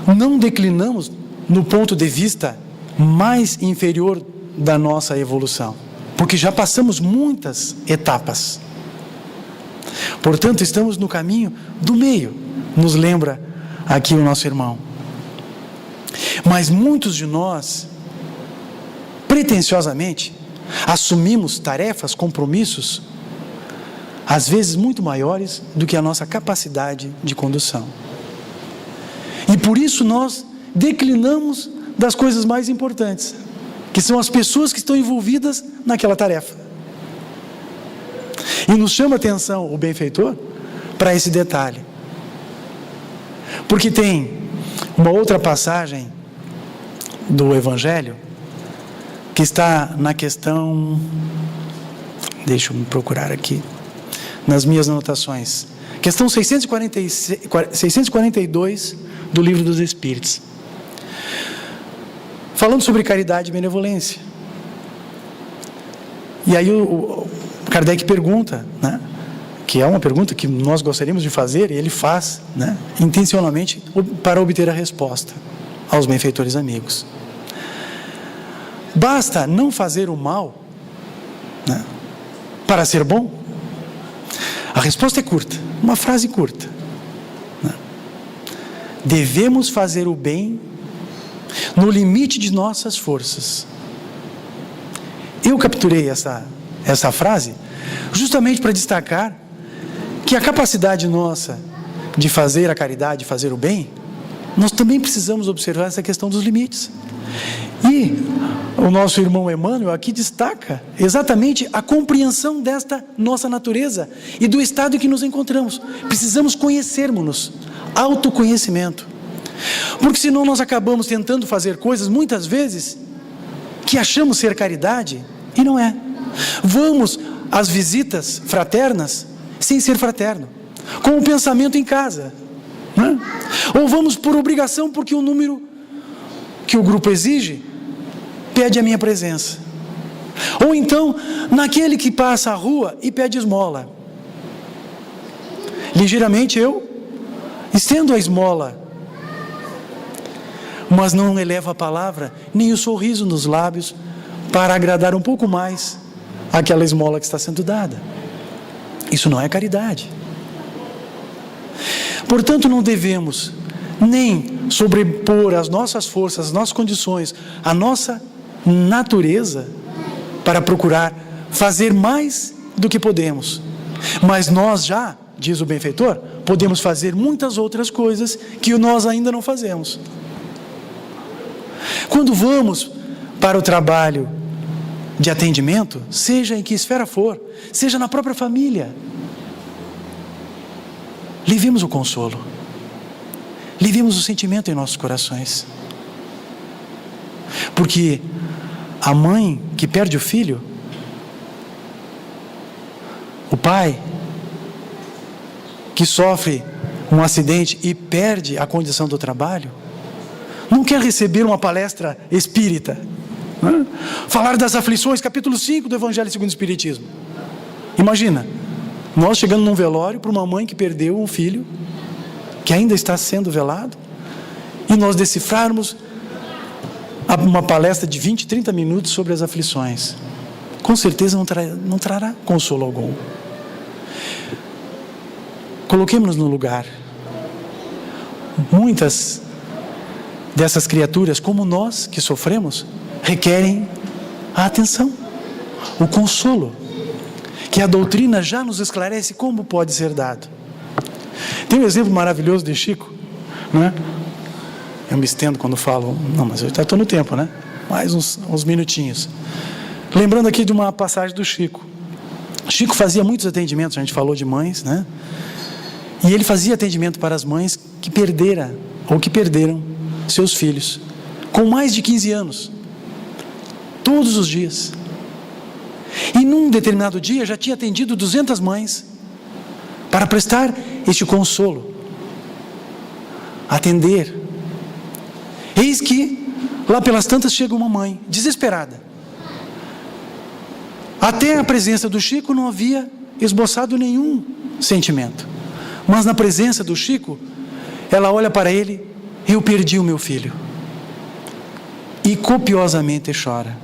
não declinamos no ponto de vista mais inferior da nossa evolução, porque já passamos muitas etapas. Portanto, estamos no caminho do meio, nos lembra aqui o nosso irmão. Mas muitos de nós, pretensiosamente, assumimos tarefas, compromissos, às vezes muito maiores do que a nossa capacidade de condução. E por isso nós declinamos das coisas mais importantes, que são as pessoas que estão envolvidas naquela tarefa. E nos chama a atenção o benfeitor para esse detalhe. Porque tem uma outra passagem do Evangelho que está na questão, deixa eu me procurar aqui, nas minhas anotações, questão 642 do Livro dos Espíritos, falando sobre caridade e benevolência. E aí o Kardec pergunta, que é uma pergunta que nós gostaríamos de fazer, e ele faz, intencionalmente, para obter a resposta aos benfeitores amigos. Basta não fazer o mal, para ser bom? A resposta é curta, uma frase curta. Devemos fazer o bem no limite de nossas forças. Eu capturei essa frase justamente para destacar que a capacidade nossa de fazer a caridade, de fazer o bem, nós também precisamos observar essa questão dos limites. E o nosso irmão Emmanuel aqui destaca exatamente a compreensão desta nossa natureza e do estado em que nos encontramos. Precisamos conhecermos-nos, autoconhecimento. Porque senão nós acabamos tentando fazer coisas, muitas vezes, que achamos ser caridade, e não é. Vamos às visitas fraternas sem ser fraterno, com o pensamento em casa, ou vamos por obrigação porque o número que o grupo exige pede a minha presença, ou então naquele que passa a rua e pede esmola. Ligeiramente eu estendo a esmola, mas não eleva a palavra nem o sorriso nos lábios para agradar um pouco mais aquela esmola que está sendo dada. Isso não é caridade. Portanto, não devemos nem sobrepor as nossas forças, as nossas condições, a nossa natureza para procurar fazer mais do que podemos. Mas nós já, diz o benfeitor, podemos fazer muitas outras coisas que nós ainda não fazemos. Quando vamos para o trabalho de atendimento, seja em que esfera for, seja na própria família, levemos o consolo, levemos o sentimento em nossos corações. Porque a mãe que perde o filho, o pai que sofre um acidente e perde a condição do trabalho, não quer receber uma palestra espírita, falar das aflições, capítulo 5 do Evangelho segundo o Espiritismo. Imagina, Nós chegando num velório para uma mãe que perdeu um filho, que ainda está sendo velado, e nós decifrarmos uma palestra de 20, 30 minutos sobre as aflições. Com certeza não trará consolo algum. Coloquemos-nos no lugar. Muitas dessas criaturas, como nós que sofremos, requerem a atenção, o consolo, que a doutrina já nos esclarece como pode ser dado. Tem um exemplo maravilhoso de Chico, né? Eu me estendo quando falo, não, mas eu estou no tempo, né? Mais uns minutinhos. Lembrando aqui de uma passagem do Chico. Chico fazia muitos atendimentos, a gente falou de mães, né? E ele fazia atendimento para as mães que perderam seus filhos, com mais de 15 anos, todos os dias. E num determinado dia já tinha atendido 200 mães, para prestar este consolo, atender. Eis que, lá pelas tantas, chega uma mãe, desesperada. Até a presença do Chico não havia esboçado nenhum sentimento. Mas na presença do Chico, ela olha para ele: eu perdi o meu filho. E copiosamente chora.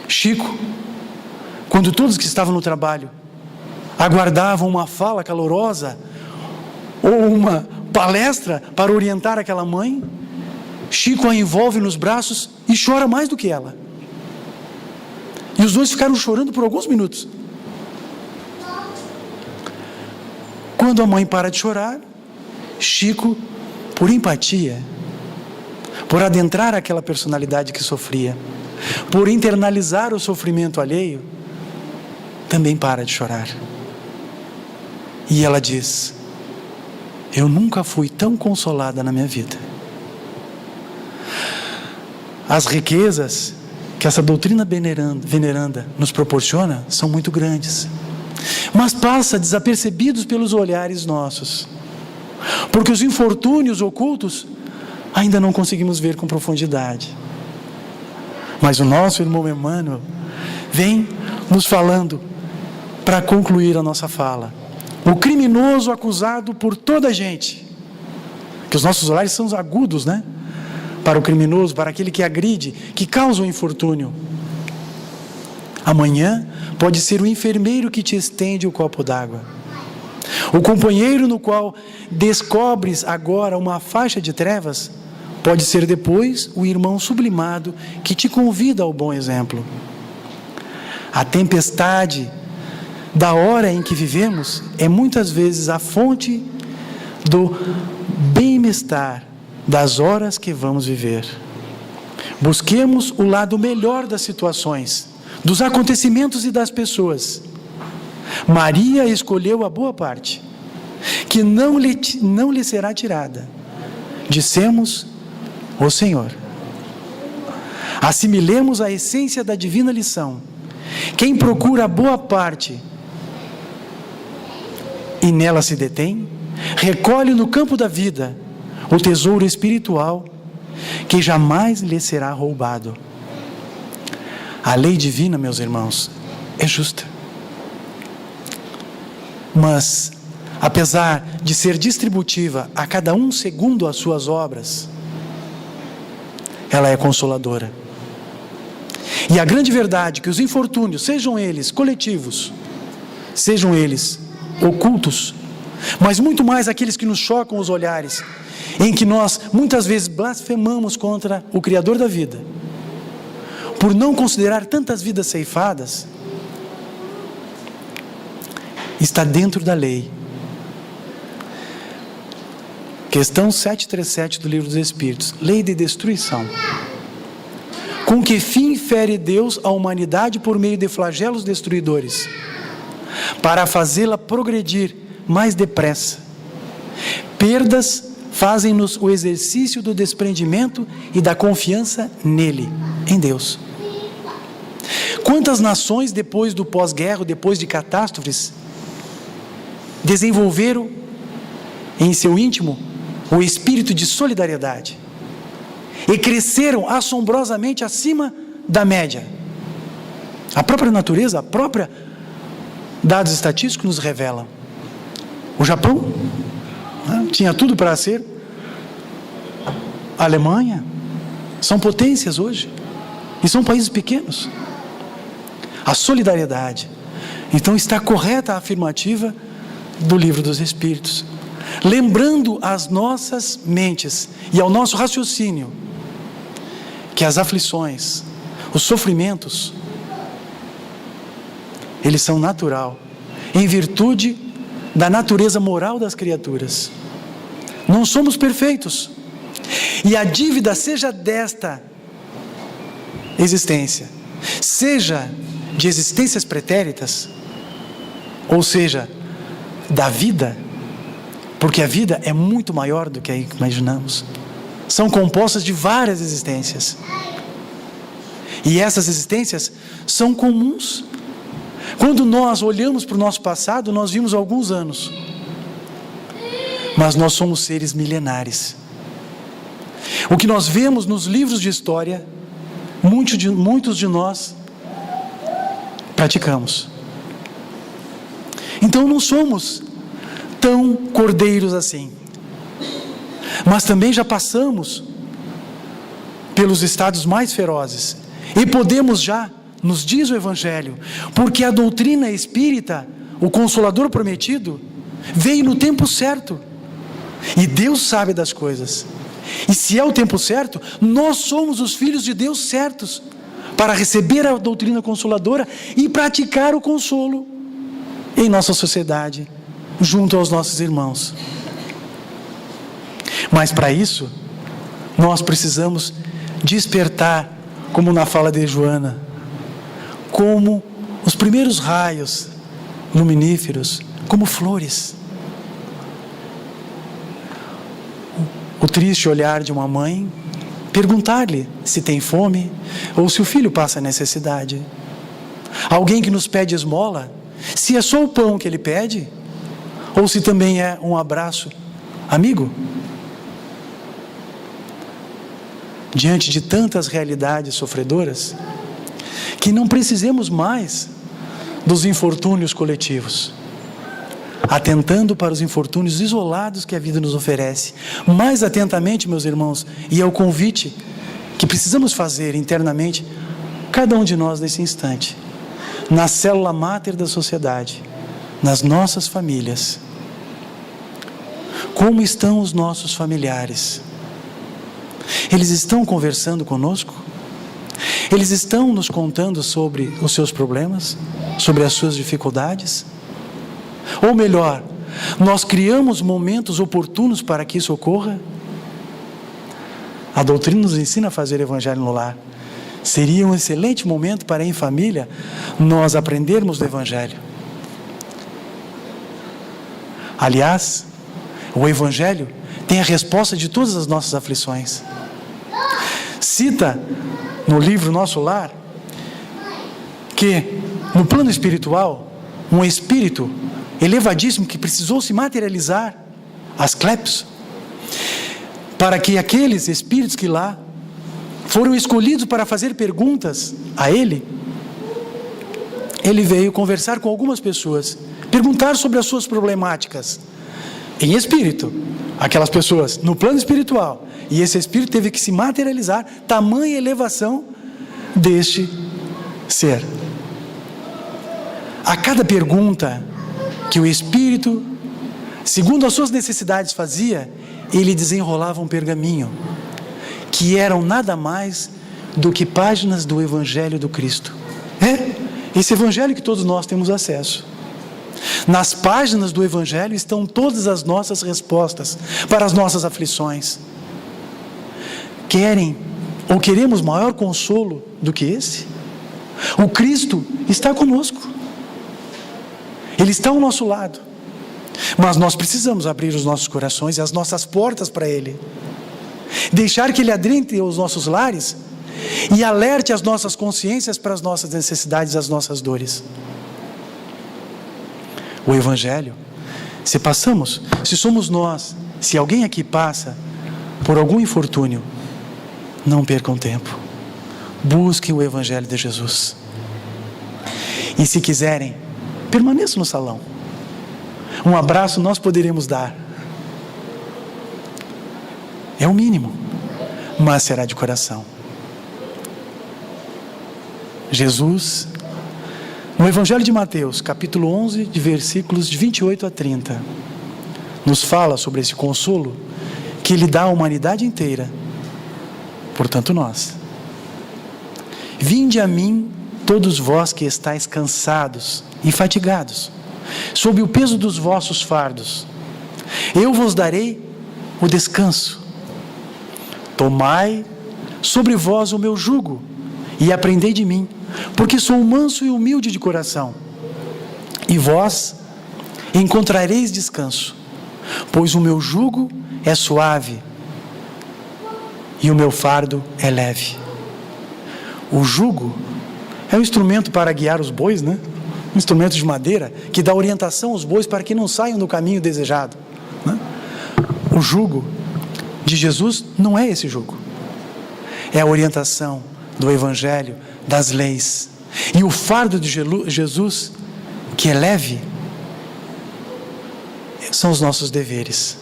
Chico, quando todos que estavam no trabalho aguardavam uma fala calorosa ou uma palestra para orientar aquela mãe, Chico a envolve nos braços e chora mais do que ela. E os dois ficaram chorando por alguns minutos. Quando a mãe para de chorar, Chico, por empatia, por adentrar aquela personalidade que sofria, por internalizar o sofrimento alheio, também para de chorar. E ela diz: eu nunca fui tão consolada na minha vida. As riquezas que essa doutrina veneranda nos proporciona são muito grandes, mas passa desapercebidos pelos olhares nossos, porque os infortúnios ocultos ainda não conseguimos ver com profundidade. Mas o nosso irmão Emmanuel vem nos falando, para concluir a nossa fala, o criminoso acusado por toda a gente, que os nossos olhares são agudos, né? Para o criminoso, para aquele que agride, que causa o infortúnio. Amanhã pode ser o enfermeiro que te estende o copo d'água, o companheiro no qual descobres agora uma faixa de trevas, pode ser depois o irmão sublimado que te convida ao bom exemplo. A tempestade da hora em que vivemos é muitas vezes a fonte do bem-estar das horas que vamos viver. Busquemos o lado melhor das situações, dos acontecimentos e das pessoas. Maria escolheu a boa parte, que não lhe será tirada. Dissemos o Senhor. Assimilemos a essência da divina lição. Quem procura a boa parte e nela se detém, recolhe no campo da vida o tesouro espiritual que jamais lhe será roubado. A lei divina, meus irmãos, é justa. Mas, apesar de ser distributiva a cada um segundo as suas obras, ela é consoladora. E a grande verdade é que os infortúnios, sejam eles coletivos, sejam eles ocultos, mas muito mais aqueles que nos chocam os olhares, em que nós muitas vezes blasfemamos contra o Criador da vida, por não considerar tantas vidas ceifadas, está dentro da lei. Questão 737 do Livro dos Espíritos, lei de destruição. Com que fim fere Deus a humanidade por meio de flagelos destruidores? Para fazê-la progredir mais depressa. Perdas fazem-nos o exercício do desprendimento e da confiança nele, em Deus. Quantas nações depois do pós-guerra, depois de catástrofes, desenvolveram em seu íntimo o espírito de solidariedade e cresceram assombrosamente acima da média? A própria natureza, a própria dados estatísticos nos revelam. O Japão, né, tinha tudo para ser. A Alemanha, são potências hoje, e são países pequenos. A solidariedade. Então está correta a afirmativa do Livro dos Espíritos, lembrando às nossas mentes e ao nosso raciocínio que as aflições, os sofrimentos, eles são natural, em virtude da natureza moral das criaturas. Não somos perfeitos, e a dívida, seja desta existência, seja de existências pretéritas, ou seja, da vida, porque a vida é muito maior do que imaginamos, são compostas de várias existências, e essas existências são comuns. Quando nós olhamos para o nosso passado, nós vimos alguns anos, mas nós somos seres milenares. O que nós vemos nos livros de história, muitos de nós praticamos. Então não somos tão cordeiros assim, mas também já passamos pelos estados mais ferozes, e podemos já, nos diz o Evangelho, porque a doutrina espírita, o Consolador prometido, veio no tempo certo, e Deus sabe das coisas, e se é o tempo certo, nós somos os filhos de Deus certos, para receber a doutrina consoladora e praticar o consolo em nossa sociedade, junto aos nossos irmãos. Mas para isso, nós precisamos despertar, como na fala de Joana, como os primeiros raios luminíferos, como flores. O triste olhar de uma mãe, perguntar-lhe se tem fome, ou se o filho passa necessidade. Alguém que nos pede esmola, se é só o pão que ele pede, ou se também é um abraço amigo. Diante de tantas realidades sofredoras, que não precisemos mais dos infortúnios coletivos, atentando para os infortúnios isolados que a vida nos oferece. Mais atentamente, meus irmãos, e é o convite que precisamos fazer internamente, cada um de nós nesse instante, na célula máter da sociedade, nas nossas famílias. Como estão os nossos familiares? Eles estão conversando conosco? Eles estão nos contando sobre os seus problemas, sobre as suas dificuldades? Ou melhor, nós criamos momentos oportunos para que isso ocorra? A doutrina nos ensina a fazer evangelho no lar. Seria um excelente momento para, em família, nós aprendermos do evangelho. Aliás, o evangelho tem a resposta de todas as nossas aflições. Cita no livro Nosso Lar que, no plano espiritual, um espírito elevadíssimo que precisou se materializar, Asclepios, para que aqueles espíritos que lá foram escolhidos para fazer perguntas a ele veio conversar com algumas pessoas, perguntar sobre as suas problemáticas em espírito, aquelas pessoas no plano espiritual, e esse espírito teve que se materializar, tamanha elevação deste ser. A cada pergunta que o espírito, segundo as suas necessidades, fazia, ele desenrolava um pergaminho, que eram nada mais do que páginas do Evangelho do Cristo. Esse Evangelho que todos nós temos acesso. Nas páginas do Evangelho estão todas as nossas respostas para as nossas aflições. Querem ou queremos maior consolo do que esse? O Cristo está conosco. Ele está ao nosso lado. Mas nós precisamos abrir os nossos corações e as nossas portas para Ele. Deixar que Ele adentre os nossos lares e alerte as nossas consciências para as nossas necessidades e as nossas dores. O Evangelho, se somos nós, se alguém aqui passa por algum infortúnio, não percam tempo. Busquem o Evangelho de Jesus. E se quiserem permaneça no salão. Um abraço nós poderemos dar. É o mínimo, mas será de coração. Jesus, no Evangelho de Mateus, capítulo 11, de versículos de 28 a 30, nos fala sobre esse consolo que Ele dá à humanidade inteira, portanto nós. Vinde a mim, todos vós que estáis cansados e fatigados, sob o peso dos vossos fardos, eu vos darei o descanso. Tomai sobre vós o meu jugo e aprendei de mim, porque sou manso e humilde de coração, e vós encontrareis descanso, pois o meu jugo é suave e o meu fardo é leve. O jugo é um instrumento para guiar os bois, né? Um instrumento de madeira que dá orientação aos bois para que não saiam do caminho desejado, né? O jugo de Jesus não é esse jugo. É a orientação do Evangelho, das leis. E o fardo de Jesus, que é leve, são os nossos deveres.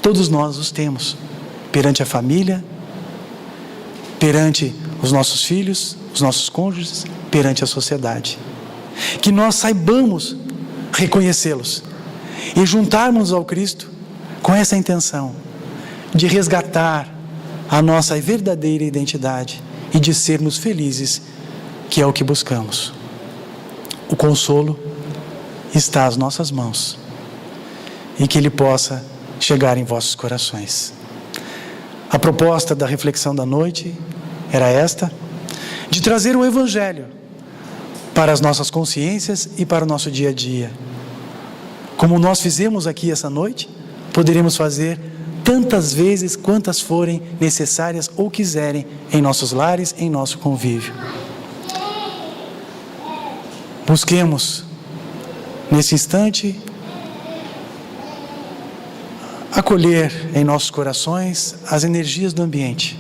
Todos nós os temos, perante a família, perante os nossos filhos, os nossos cônjuges, perante a sociedade. Que nós saibamos reconhecê-los e juntarmos ao Cristo com essa intenção de resgatar a nossa verdadeira identidade e de sermos felizes, que é o que buscamos. O consolo está às nossas mãos e que Ele possa chegar em vossos corações. A proposta da reflexão da noite era esta, de trazer o Evangelho para as nossas consciências e para o nosso dia a dia. Como nós fizemos aqui essa noite, poderemos fazer tantas vezes quantas forem necessárias ou quiserem em nossos lares, em nosso convívio. Busquemos, nesse instante, acolher em nossos corações as energias do ambiente,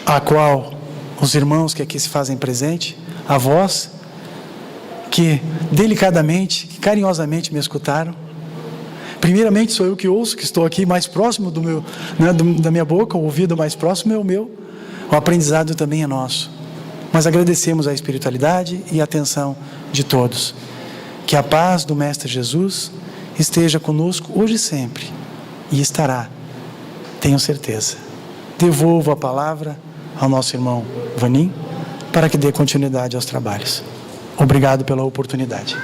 a qual os irmãos que aqui se fazem presente, a vós, que delicadamente, que carinhosamente me escutaram. Primeiramente sou eu que ouço, que estou aqui mais próximo do meu, né, da minha boca, o ouvido mais próximo é o meu, o aprendizado também é nosso. Mas agradecemos a espiritualidade e a atenção de todos. Que a paz do Mestre Jesus esteja conosco hoje e sempre, e estará, tenho certeza. Devolvo a palavra ao nosso irmão Vanim, para que dê continuidade aos trabalhos. Obrigado pela oportunidade.